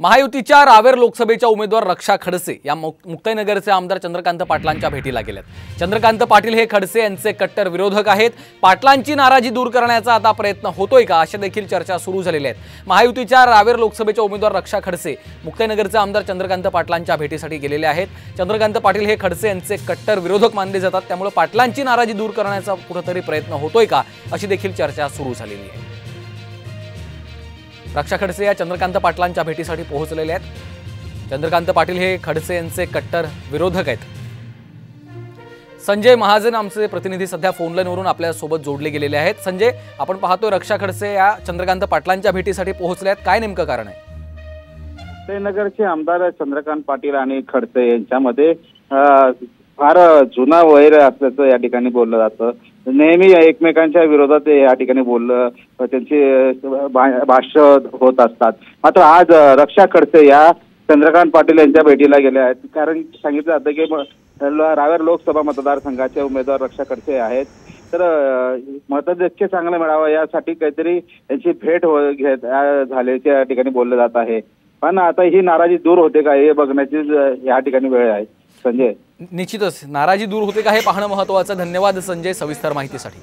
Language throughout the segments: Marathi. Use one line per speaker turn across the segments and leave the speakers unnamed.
महायुतीच्या रावेर लोकसभेच्या उमेदवार रक्षा खडसे या मुक्ताईनगरचे आमदार चंद्रकांत पाटलांच्या भेटीला गेलेत। चंद्रकांत पाटील हे खडसे यांचे कट्टर विरोधक आहेत। पाटलांची नाराजी दूर करण्याचा आता प्रयत्न होतोय का अशा देखील चर्चा सुरू झालेल्या आहेत। महायुतीच्या रावेर लोकसभेच्या उमेदवार रक्षा खडसे मुक्ताईनगरचे आमदार चंद्रकांत पाटलांच्या भेटीसाठी गेलेले आहेत। चंद्रकांत पाटील हे खडसे यांचे कट्टर विरोधक मानले जातात, त्यामुळे पाटलांची नाराजी दूर करण्याचा कुठेतरी प्रयत्न होतोय का अशी देखील चर्चा सुरू झालेली आहे। रक्षा खडसे या चंद्रकांत पाटलांच्या भेटीसाठी पोहोचलेले आहेत। चंद्रकांत पाटील हे खडसे यांचे कट्टर विरोधक आहेत। संजय महाजन आमचे प्रतिनिधी सध्या फोन लाईनवरून आपल्या सोबत जोडले गेलेले आहेत। संजय, आपण पाहतोय रक्षा खडसे या चंद्रकांत पाटलांच्या भेटीसाठी पोहोचले आहेत, काय नेमकं कारण आहे?
ते नगरचे आमदार चंद्रकांत पाटील आणि खडसे यांच्यामध्ये फार जुना वैर असल्याचं या ठिकाणी बोललं जातं। नेहमी एकमेकांच्या विरोधात या ठिकाणी बोललं, त्यांची भाष्य होत असतात। मात्र आज रक्षा खडसे या चंद्रकांत पाटील यांच्या भेटीला गेले आहेत, कारण सांगितलं जातं की रावेर लोकसभा मतदारसंघाचे उमेदवार रक्षा खडसे आहेत। तर मतदैक्य चांगलं मिळावं यासाठी काहीतरी यांची भेट घेत झाल्याचे या ठिकाणी बोललं जात आहे। पण आता ही नाराजी दूर होते का हे बघण्याची या ठिकाणी वेळ आहे। संजय,
निश्चितच नाराजी दूर होते का हे पाहणं महत्त्वाचं। धन्यवाद संजय सविस्तर माहितीसाठी।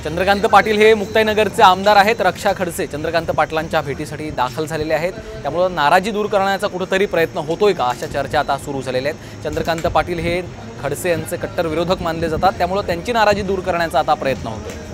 चंद्रकांत पाटील हे मुक्ताईनगरचे आमदार आहेत। रक्षा खडसे चंद्रकांत पाटलांच्या भेटीसाठी दाखल झालेले आहेत, त्यामुळे नाराजी दूर करण्याचा कुठेतरी प्रयत्न होतोय का अशा चर्चा आता सुरू झालेल्या आहेत। चंद्रकांत पाटील हे खडसे यांचे कट्टर विरोधक मानले जातात, त्यामुळे त्यांची नाराजी दूर करण्याचा आता प्रयत्न होतोय।